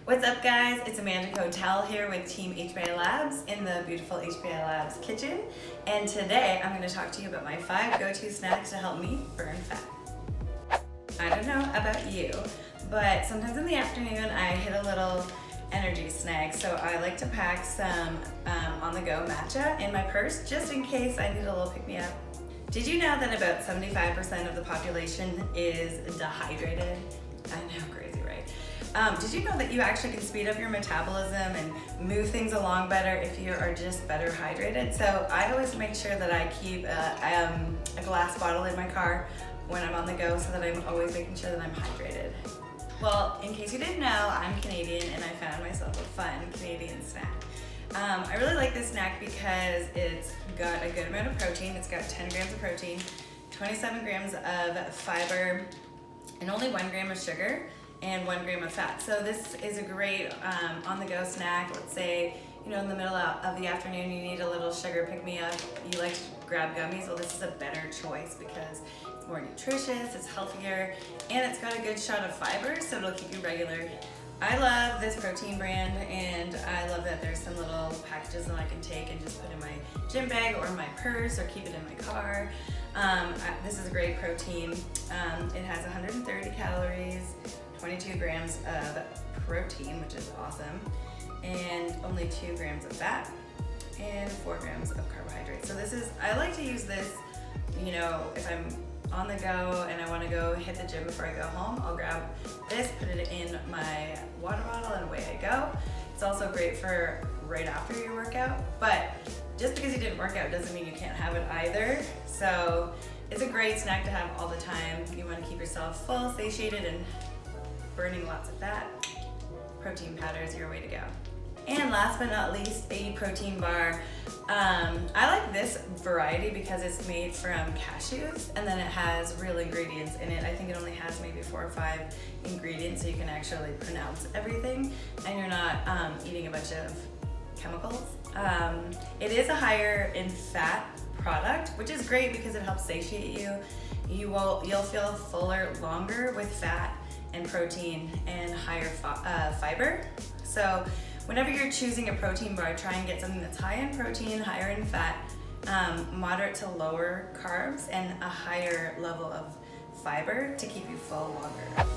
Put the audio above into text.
What's up, guys? It's Amanda Kotel here with Team HBI Labs in the beautiful HBI Labs kitchen. And today I'm going to talk to you about my 5 go-to snacks to help me burn fat. I don't know about you, but sometimes in the afternoon I hit a little energy snag. So I like to pack some on-the-go matcha in my purse just in case I need a little pick-me-up. Did you know that about 75% of the population is dehydrated? I know, crazy, right? Did you know that you actually can speed up your metabolism and move things along better if you are just better hydrated? So I always make sure that I keep a glass bottle in my car when I'm on the go so that I'm always making sure that I'm hydrated. Well, in case you didn't know, I'm Canadian and I found myself a fun Canadian snack. I really like this snack because it's got a good amount of protein. It's got 10 grams of protein, 27 grams of fiber, and only 1 gram of sugar and 1 gram of fat. So this is a great on-the-go snack. Let's say, in the middle of the afternoon you need a little sugar pick-me-up. You like to grab gummies. Well, this is a better choice because it's more nutritious, it's healthier, and it's got a good shot of fiber, so it'll keep you regular. I love this protein brand, and I love that there's some little packages that I can take and just put in my gym bag or my purse or keep it in my car. This is a great protein. It has 130 calories, 22 grams of protein, which is awesome, and only 2 grams of fat, and 4 grams of carbohydrates. So I like to use this, if I'm on the go and I want to go hit the gym before I go home, I'll grab this, put it in my water bottle, and away I go. It's also great for right after your workout, but just because you didn't work out doesn't mean you can't have it either. So it's a great snack to have all the time. You want to keep yourself full, satiated, and burning lots of fat. Protein powder is your way to go. And last but not least, a protein bar. I like this variety because it's made from cashews and then it has real ingredients in it. I think it only has maybe 4 or 5 ingredients, so you can actually pronounce everything and you're not eating a bunch of chemicals. It is a higher in fat product, which is great because it helps satiate you. You'll feel fuller longer with fat and protein and higher fiber. So whenever you're choosing a protein bar, try and get something that's high in protein, higher in fat, moderate to lower carbs, and a higher level of fiber to keep you full longer.